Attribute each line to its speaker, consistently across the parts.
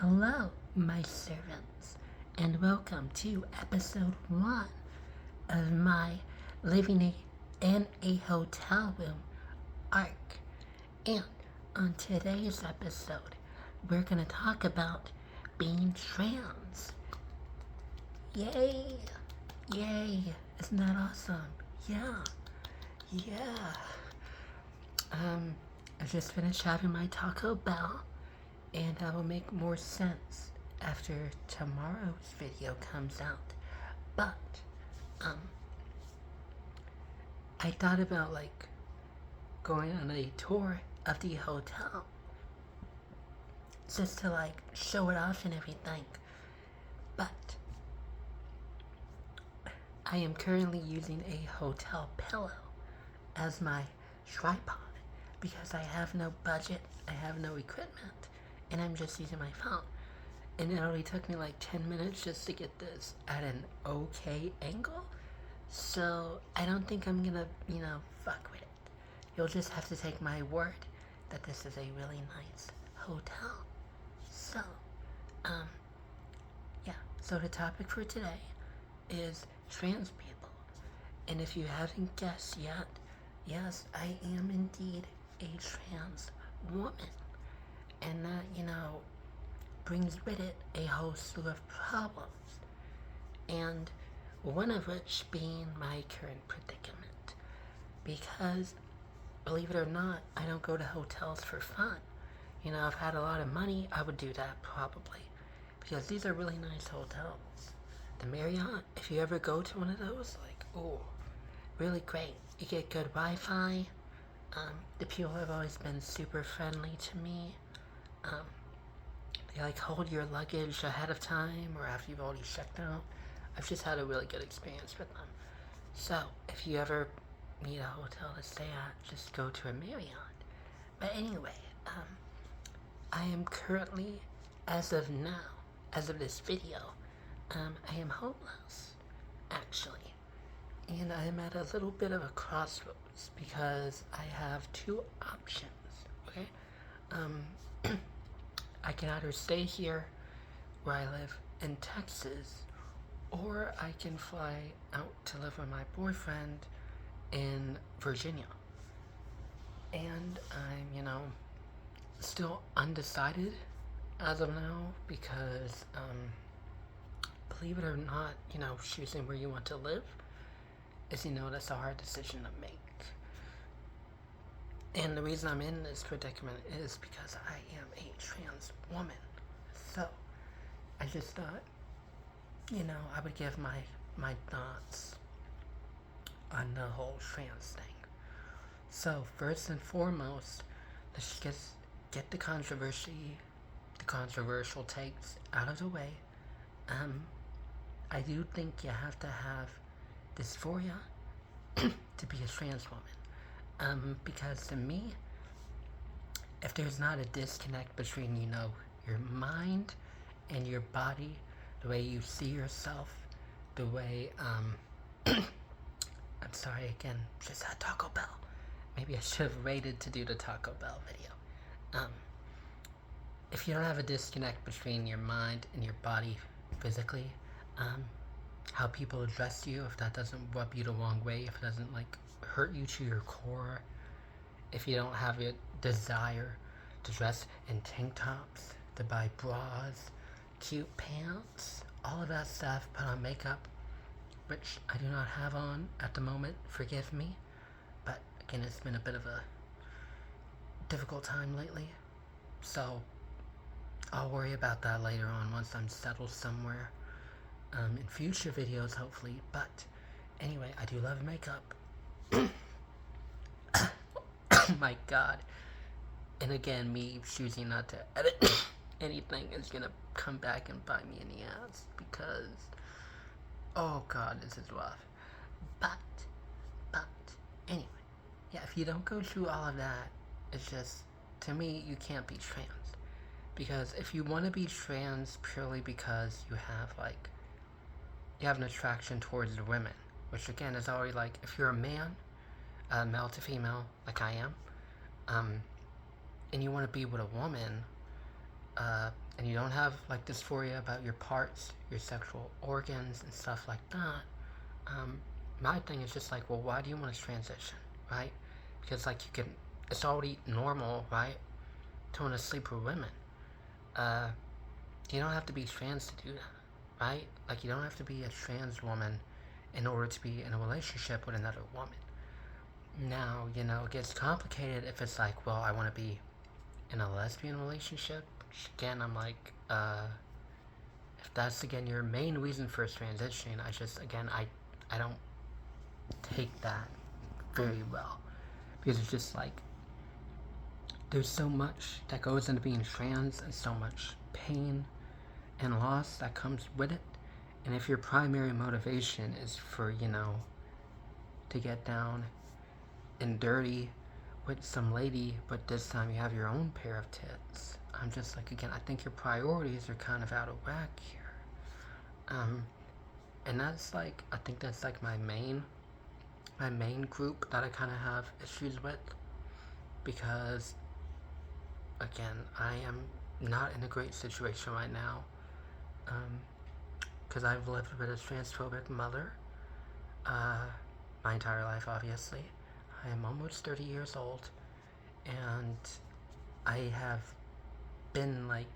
Speaker 1: Hello, my servants, and welcome to episode 1 of my living in a hotel room arc. And on today's episode, we're going to talk about being trans. Yay! Yay! Isn't that awesome? Yeah. I just finished having my Taco Bell, and that will make more sense after tomorrow's video comes out. But, I thought about, going on a tour of the hotel, just to, show it off and everything. But, I am currently using a hotel pillow as my tripod because I have no budget, I have no equipment, and I'm just using my phone. And it only took me 10 minutes just to get this at an okay angle. So I don't think I'm gonna, fuck with it. You'll just have to take my word that this is a really nice hotel. So, yeah. So the topic for today is trans people. And if you haven't guessed yet, yes, I am indeed a trans woman. And that, brings with it a whole slew of problems. And one of which being my current predicament. Because, believe it or not, I don't go to hotels for fun. If I had a lot of money, I would do that probably. Because these are really nice hotels. The Marriott, if you ever go to one of those, really great. You get good Wi-Fi. The people have always been super friendly to me. They hold your luggage ahead of time or after you've already checked out. I've just had a really good experience with them. So, if you ever need a hotel to stay at, just go to a Marriott. But anyway, I am currently, as of now, as of this video, I am homeless, actually. And I am at a little bit of a crossroads because I have two options, okay? I can either stay here where I live in Texas, or I can fly out to live with my boyfriend in Virginia. And I'm, still undecided as of now because, believe it or not, choosing where you want to live is, that's a hard decision to make. And the reason I'm in this predicament is because I am a trans woman. So, I just thought, I would give my thoughts on the whole trans thing. So, first and foremost, let's just get the controversial takes out of the way. I do think you have to have dysphoria to be a trans woman. Because to me, if there's not a disconnect between, your mind and your body, the way you see yourself, the way, I'm sorry again, just had Taco Bell. Maybe I should have waited to do the Taco Bell video. If you don't have a disconnect between your mind and your body physically, how people address you, if that doesn't rub you the wrong way, if it doesn't, hurt you to your core, if you don't have a desire to dress in tank tops, to buy bras, cute pants, all of that stuff, put on makeup, which I do not have on at the moment, forgive me, but again, it's been a bit of a difficult time lately, so I'll worry about that later on once I'm settled somewhere, in future videos hopefully, but anyway, I do love makeup. Oh my god. And again, me choosing not to edit anything is gonna come back and bite me in the ass because, oh god, this is rough. But, anyway, yeah, if you don't go through all of that, it's just, to me, you can't be trans. Because if you want to be trans purely because you have an attraction towards the women, which again is already if you're a man, male to female, like I am, and you want to be with a woman, and you don't have like dysphoria about your parts, your sexual organs, and stuff like that, my thing is just like, well, why do you want to transition, right? Because like it's already normal, right, to want to sleep with women. You don't have to be trans to do that, right? Like, you don't have to be a trans woman in order to be in a relationship with another woman. Now, it gets complicated if it's like, well, I want to be in a lesbian relationship. Again, I'm like, if that's, again, your main reason for transitioning, I don't take that very well. Because it's just like, there's so much that goes into being trans and so much pain and loss that comes with it. And if your primary motivation is for, to get down and dirty with some lady, but this time you have your own pair of tits, I'm just like, again, I think your priorities are kind of out of whack here. And that's like, I think that's like my main group that I kind of have issues with, because again, I am not in a great situation right now, because I've lived with a transphobic mother my entire life, obviously. I am almost 30 years old, and I have been like,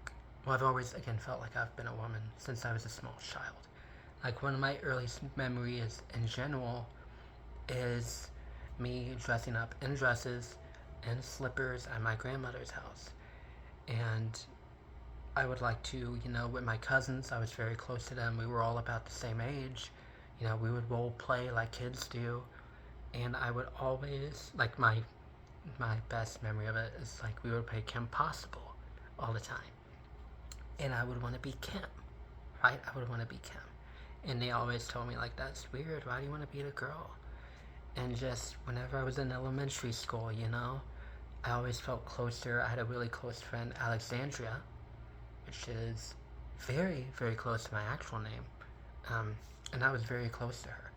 Speaker 1: well, I've always, again, felt like I've been a woman since I was a small child. Like, one of my earliest memories in general is me dressing up in dresses and slippers at my grandmother's house. And I would like to, with my cousins, I was very close to them. We were all about the same age. We would role play like kids do. And I would always, like, my best memory of it is like we would play Kim Possible all the time. And I would want to be Kim, right? I would want to be Kim. And they always told me, like, that's weird. Why do you want to be the girl? And just whenever I was in elementary school, I always felt closer. I had a really close friend, Alexandria, which is very, very close to my actual name. And I was very close to her.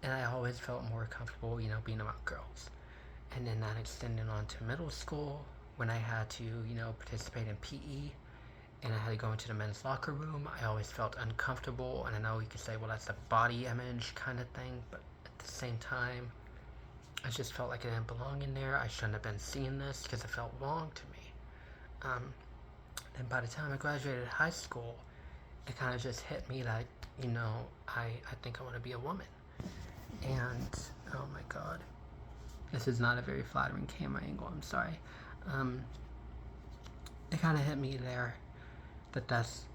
Speaker 1: And I always felt more comfortable, being around girls. And then that extended on to middle school, when I had to, participate in PE, and I had to go into the men's locker room. I always felt uncomfortable, and I know you could say, well, that's a body image kind of thing, but at the same time, I just felt like I didn't belong in there. I shouldn't have been seeing this because it felt wrong to me. And by the time I graduated high school, it kind of just hit me that, I think I want to be a woman. And, oh my god, this is not a very flattering camera angle, I'm sorry. It kind of hit me there that that's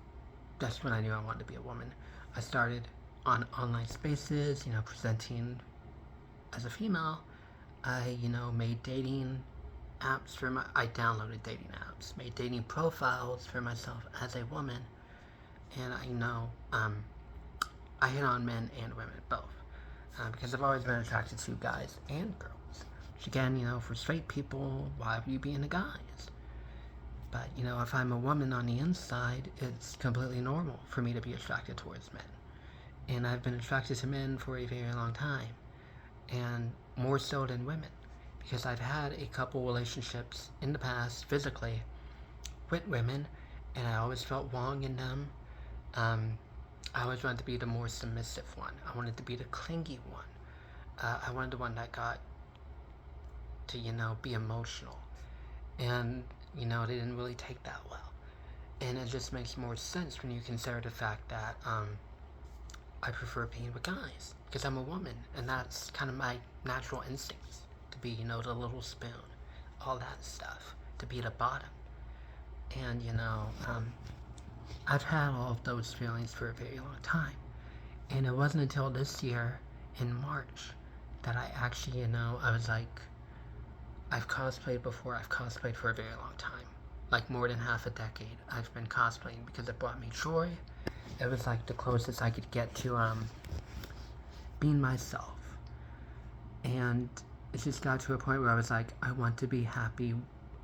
Speaker 1: when I knew I wanted to be a woman. I started on online spaces, presenting as a female. I, made dating apps I downloaded dating apps, made dating profiles for myself as a woman, and I hit on men and women, both, because I've always been attracted to guys and girls, which again, for straight people, why would you be into guys? But, if I'm a woman on the inside, it's completely normal for me to be attracted towards men, and I've been attracted to men for a very long time, and more so than women, because I've had a couple relationships in the past, physically, with women, and I always felt wrong in them. I always wanted to be the more submissive one. I wanted to be the clingy one. I wanted the one that got to, be emotional. And, they didn't really take that well. And it just makes more sense when you consider the fact that, I prefer being with guys, because I'm a woman, and that's kind of my natural instincts, to be, the little spoon, all that stuff, to be the bottom. And, I've had all of those feelings for a very long time, and it wasn't until this year, in March, that I actually, I was like, I've cosplayed before. I've cosplayed for a very long time, like more than half a decade. I've been cosplaying because it brought me joy. It was like the closest I could get to being myself, and it just got to a point where I was like, I want to be happy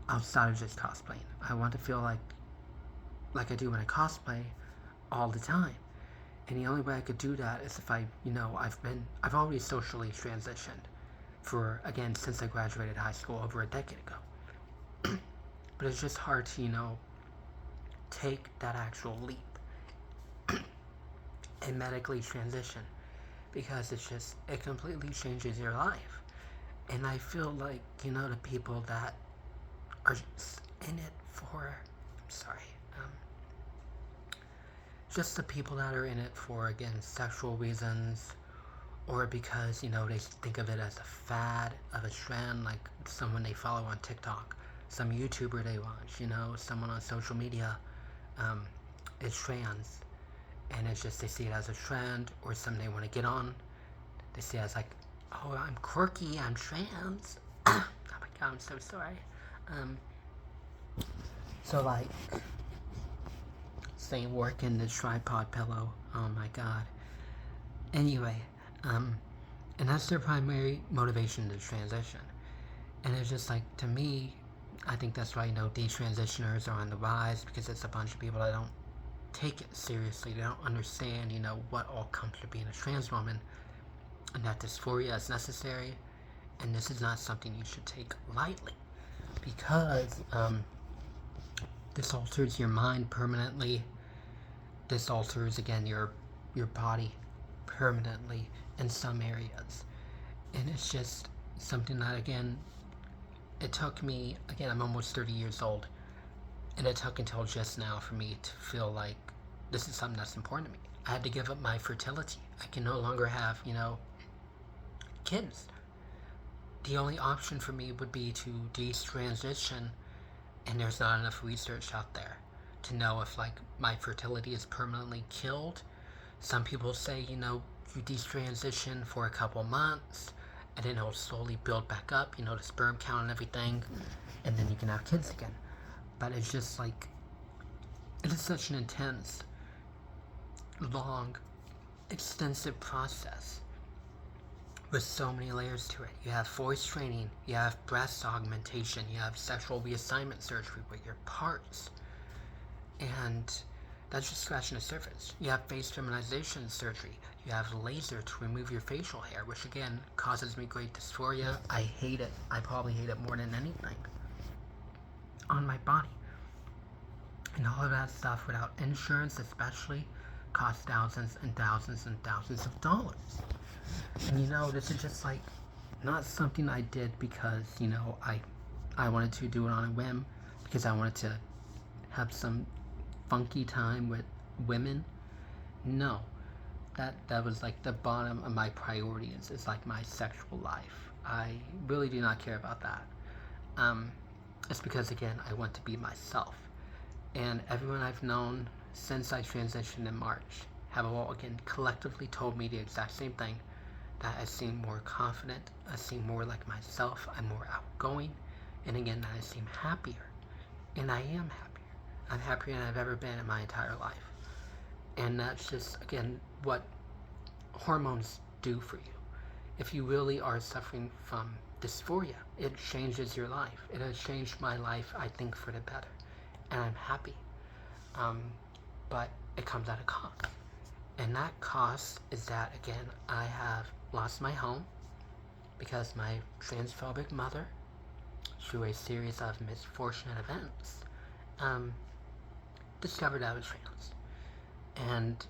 Speaker 1: outside of just cosplaying. I want to feel like I do when I cosplay all the time, and the only way I could do that is if I've already socially transitioned for, again, since I graduated high school over a decade ago. But it's just hard to, take that actual leap and medically transition, because it completely changes your life. And I feel like, the people that are just in it for, just the people that are in it for, again, sexual reasons, or because, they think of it as a fad, of a trend, like someone they follow on TikTok, some YouTuber they watch, someone on social media is trans, and it's just they see it as a trend, or something they want to get on. They see it as like, oh, I'm quirky, I'm trans. Oh my god, I'm so sorry. So like, say working the tripod pillow. Oh my god. Anyway, and that's their primary motivation to transition. And it's just like, to me, I think that's why, detransitioners are on the rise, because it's a bunch of people that don't take it seriously. They don't understand, what all comes to being a trans woman, and that dysphoria is necessary, and this is not something you should take lightly, because this alters your mind permanently. This alters, again, your body permanently in some areas. And it's just something that, again, it took me, again, I'm almost 30 years old, and it took until just now for me to feel like this is something that's important to me. I had to give up my fertility. I can no longer have, kids. The only option for me would be to detransition, and there's not enough research out there to know if, like, my fertility is permanently killed. Some people say, you detransition for a couple months, and then it'll slowly build back up, the sperm count and everything, and then you can have kids again. But it's just like, it is such an intense, long, extensive process with so many layers to it. You have voice training, you have breast augmentation, you have sexual reassignment surgery with your parts, and that's just scratching the surface. You have face feminization surgery, you have laser to remove your facial hair, which again causes me great dysphoria. I hate it. I probably hate it more than anything on my body. And all of that stuff, without insurance especially, costs thousands and thousands and thousands of dollars. And this is just like not something I did because, I wanted to do it on a whim, because I wanted to have some funky time with women. No. That was like the bottom of my priorities, is like my sexual life. I really do not care about that. It's because, again, I want to be myself. And everyone I've known since I transitioned in March have all, again, collectively told me the exact same thing, that I seem more confident, I seem more like myself, I'm more outgoing, and again, that I seem happier. And I am happier. I'm happier than I've ever been in my entire life. And that's just, again, what hormones do for you. If you really are suffering from dysphoria, it changes your life. It has changed my life, I think, for the better. And I'm happy. But it comes at a cost. And that cost is that, again, I have lost my home because my transphobic mother, through a series of misfortunate events, discovered I was trans. And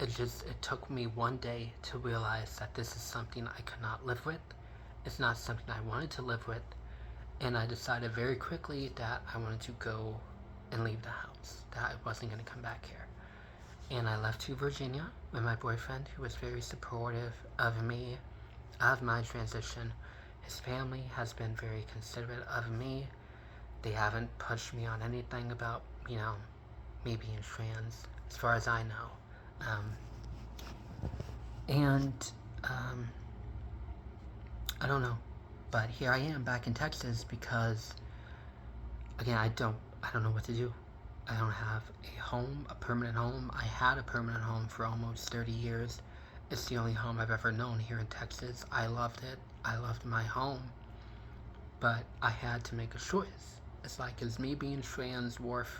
Speaker 1: it took me one day to realize that this is something I could not live with. It's not something I wanted to live with. And I decided very quickly that I wanted to go and leave the house, that I wasn't going to come back here. And I left to Virginia with my boyfriend, who was very supportive of me, of my transition. His family has been very considerate of me. They haven't pushed me on anything about, me being trans, as far as I know. I don't know. But here I am back in Texas because, again, I don't know what to do. I don't have a home, a permanent home. I had a permanent home for almost 30 years. It's the only home I've ever known here in Texas. I loved it. I loved my home. But I had to make a choice. It's like, is me being trans worth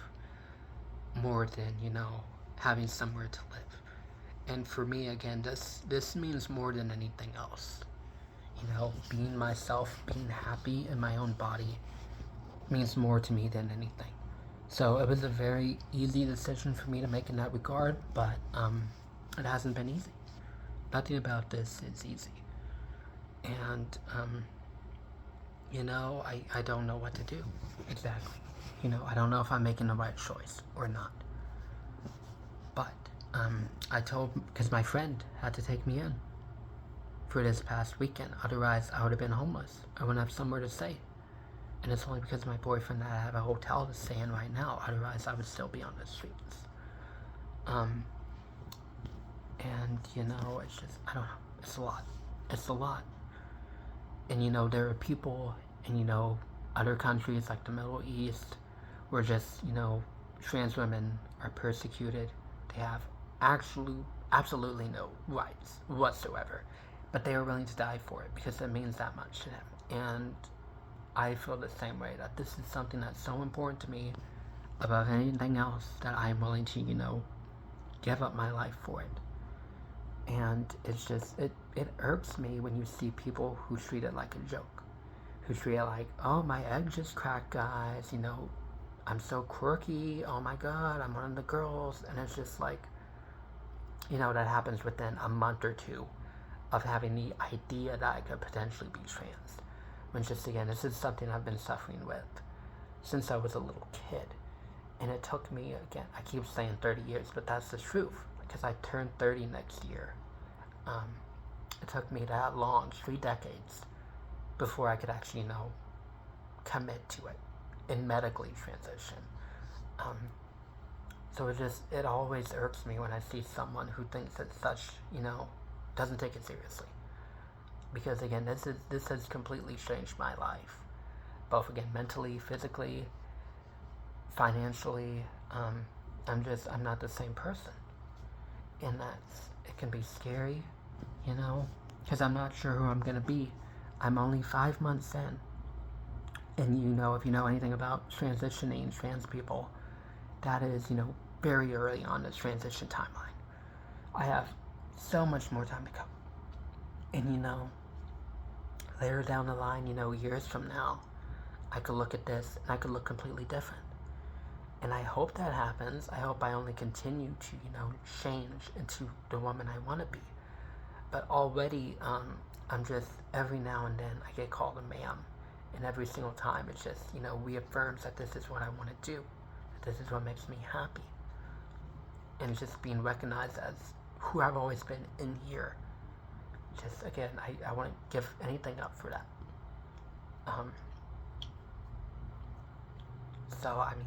Speaker 1: more than, having somewhere to live? And for me, again, this means more than anything else. Being myself, being happy in my own body means more to me than anything. So it was a very easy decision for me to make in that regard, but it hasn't been easy. Nothing about this is easy. And, I don't know what to do exactly. I don't know if I'm making the right choice or not. But I told, because my friend had to take me in for this past weekend. Otherwise, I would have been homeless. I wouldn't have somewhere to stay. And it's only because of my boyfriend that I have a hotel to stay in right now. Otherwise, I would still be on the streets. And, it's just, I don't know. It's a lot. It's a lot. And, there are people in, other countries like the Middle East where just, trans women are persecuted. They have absolutely no rights whatsoever. But they are willing to die for it because it means that much to them. And I feel the same way, that this is something that's so important to me above anything else, that I'm willing to, give up my life for it. And it's just, it irks me when you see people who treat it like a joke. Who treat it like, oh, my egg just cracked, guys, I'm so quirky, oh my god, I'm one of the girls. And it's just like, that happens within a month or two of having the idea that I could potentially be trans. When just, again, this is something I've been suffering with since I was a little kid. And it took me, again, I keep saying 30 years, but that's the truth, because I turned 30 next year. It took me that long, 3 decades, before I could actually, commit to it and medically transition. So it always irks me when I see someone who thinks it's such, doesn't take it seriously. Because again, this has completely changed my life, both again mentally, physically, financially. I'm not the same person, and it can be scary, because I'm not sure who I'm gonna be. I'm only 5 months in, and if you know anything about transitioning trans people, that is very early on the transition timeline. I have so much more time to go, and later down the line, years from now, I could look at this and I could look completely different. And I hope that happens. I hope I only continue to, change into the woman I want to be. But already, I'm just, every now and then, I get called a ma'am. And every single time, it just, reaffirms that this is what I want to do. That this is what makes me happy. And just being recognized as who I've always been in here. Just, again, I wouldn't give anything up for that. So, I mean,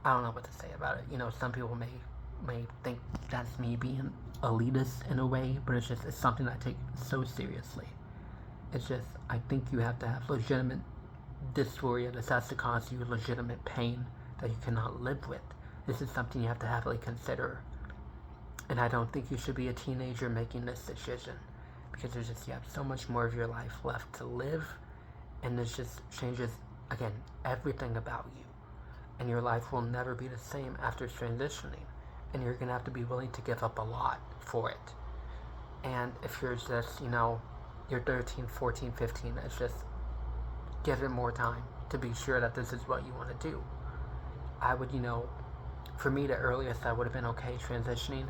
Speaker 1: I don't know what to say about it. Some people may think that's me being elitist in a way, but it's something I take so seriously. It's just, I think you have to have legitimate dysphoria. This has to cause you legitimate pain that you cannot live with. This is something you have to heavily consider. And I don't think you should be a teenager making this decision, because you have so much more of your life left to live, and this just changes, again, everything about you. And your life will never be the same after transitioning, and you're going to have to be willing to give up a lot for it. And if you're just, you're 13, 14, 15, it's just, give it more time to be sure that this is what you want to do. I would, for me, the earliest I would have been okay transitioning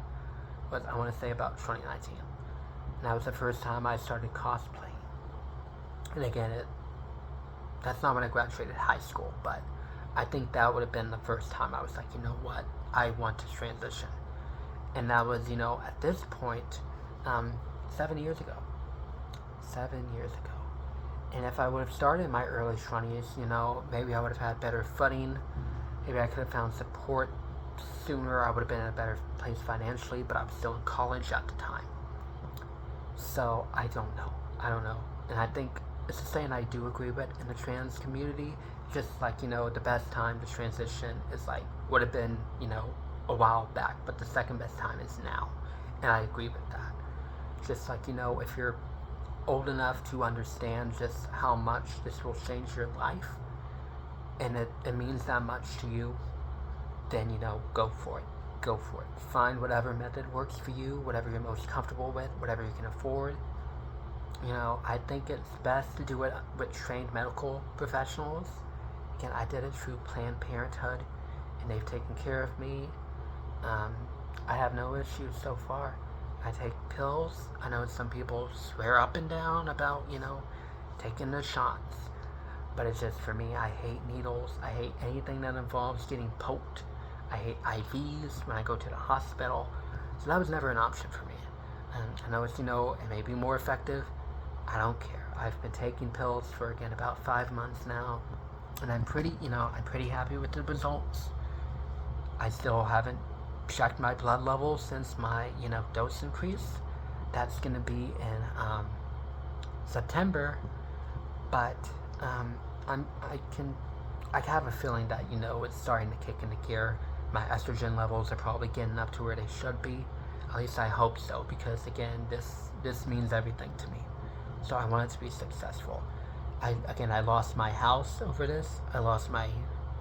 Speaker 1: was, I want to say, about 2019. And that was the first time I started cosplaying. And again, that's not when I graduated high school, but I think that would have been the first time I was like, you know what, I want to transition. And that was, at this point, 7 years ago. 7 years ago. And if I would have started in my early 20s, maybe I would have had better footing. Maybe I could have found support sooner. I would have been in a better place financially, but I was still in college at the time. So I don't know. And I think it's a saying I do agree with in the trans community. Just like, the best time to transition is would have been, a while back, but the second best time is now. And I agree with that. Just like, if you're old enough to understand just how much this will change your life, and it means that much to you, then, go for it. Go for it. Find whatever method works for you, whatever you're most comfortable with, whatever you can afford. I think it's best to do it with trained medical professionals, again, I did it through Planned Parenthood, and they've taken care of me. I have no issues so far. I take pills. I know some people swear up and down about, taking the shots. But it's just, for me, I hate needles. I hate anything that involves getting poked. I hate IVs when I go to the hospital. So that was never an option for me. And I know it's, it may be more effective. I don't care. I've been taking pills for, again, about 5 months now. And I'm pretty happy with the results. I still haven't checked my blood levels since my, dose increase. That's going to be in September. But I have a feeling that, it's starting to kick into gear. My estrogen levels are probably getting up to where they should be. At least I hope so, because again, this means everything to me. So I want it to be successful. I lost my house over this. I lost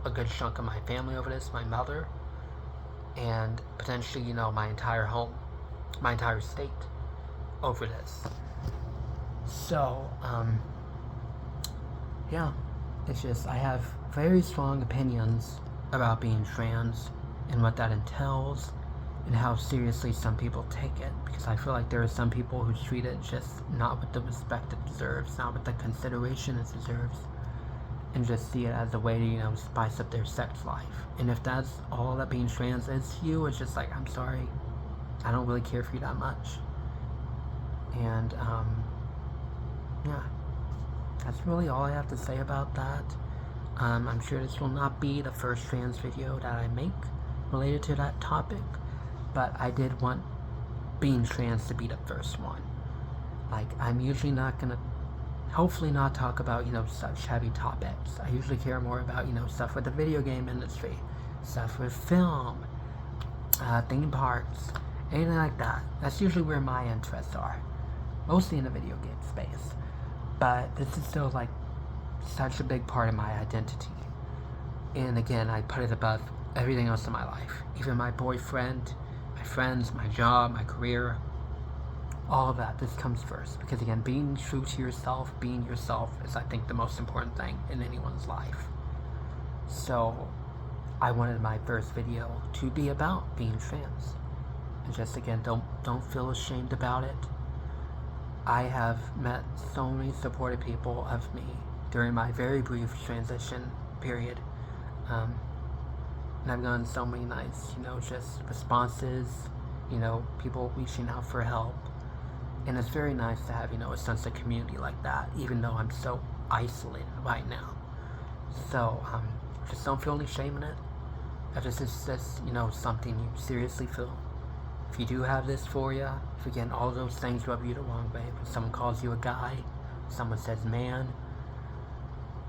Speaker 1: a good chunk of my family over this, my mother, and potentially, my entire home, my entire state over this. So, yeah, it's just, I have very strong opinions about being trans and what that entails and how seriously some people take it, because I feel like there are some people who treat it just not with the respect it deserves, not with the consideration it deserves, and just see it as a way to, spice up their sex life. And if that's all that being trans is to you, it's just like, I'm sorry, I don't really care for you that much. And, yeah, that's really all I have to say about that. I'm sure this will not be the first trans video that I make related to that topic, but I did want being trans to be the first one. Like, I'm usually not gonna, hopefully not talk about, such heavy topics. I usually care more about, stuff with the video game industry, stuff with film, theme parks, anything like that. That's usually where my interests are, mostly in the video game space. But this is still, like, such a big part of my identity. And again, I put it above everything else in my life. Even my boyfriend, my friends, my job, my career, all of that. This comes first. Because again, being true to yourself, being yourself is, I think, the most important thing in anyone's life. So, I wanted my first video to be about being trans. And just, again, don't feel ashamed about it. I have met so many supportive people of me during my very brief transition period. And I've gotten so many nice, just responses, people reaching out for help. And it's very nice to have, a sense of community like that, even though I'm so isolated right now. So, just don't feel any shame in it. If this is just, something you seriously feel. If you do have this for you, if again, all those things rub you the wrong way, when someone calls you a guy, someone says man,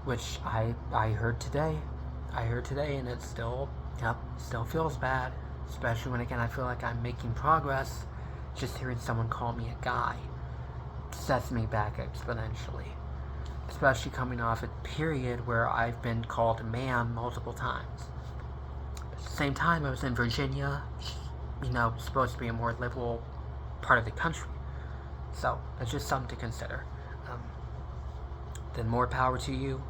Speaker 1: which I heard today, and it still feels bad, especially when, again, I feel like I'm making progress. Just hearing someone call me a guy sets me back exponentially, especially coming off a period where I've been called ma'am multiple times. At the same time, I was in Virginia, supposed to be a more liberal part of the country. So, that's just something to consider. Then more power to you.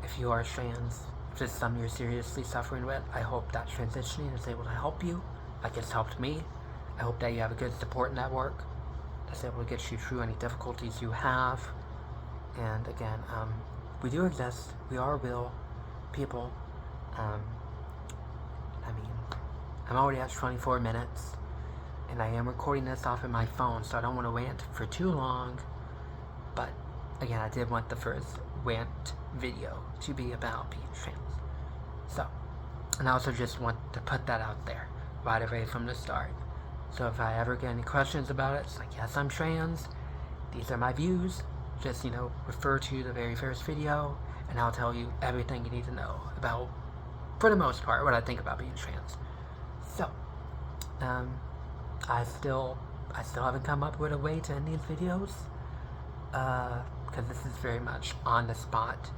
Speaker 1: If you are trans, if this is something you're seriously suffering with, I hope that transitioning is able to help you, like it's helped me. I hope that you have a good support network that's able to get you through any difficulties you have. And again, we do exist. We are real people. I'm already at 24 minutes, and I am recording this off of my phone, so I don't want to rant for too long. But again, I did want the first rant video to be about being trans. So, and I also just want to put that out there right away from the start. So if I ever get any questions about it, it's like, yes, I'm trans, these are my views, just, refer to the very first video, and I'll tell you everything you need to know about, for the most part, what I think about being trans. So, I still haven't come up with a way to end these videos, because this is very much on the spot.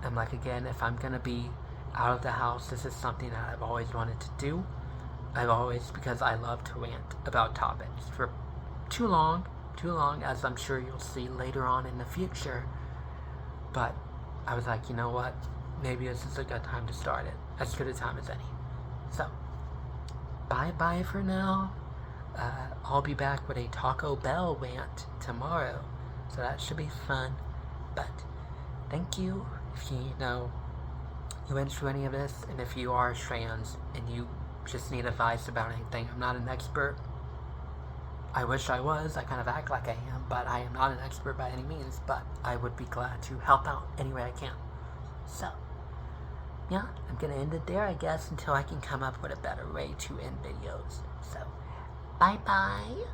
Speaker 1: And like, again, if I'm gonna be out of the house, this is something that I've always wanted to do. Because I love to rant about topics for too long, as I'm sure you'll see later on in the future. But I was like, you know what? maybe this is a good time to start it. As good a time as any. So, bye-bye for now. I'll be back with a Taco Bell rant tomorrow, so that should be fun. But thank you if you went through any of this, and if you are trans and you just need advice about anything. I'm not an expert. I wish I was. I kind of act like I am, but I am not an expert by any means. But I would be glad to help out any way I can. So, yeah, I'm gonna end it there, I guess, until I can come up with a better way to end videos. So, bye-bye.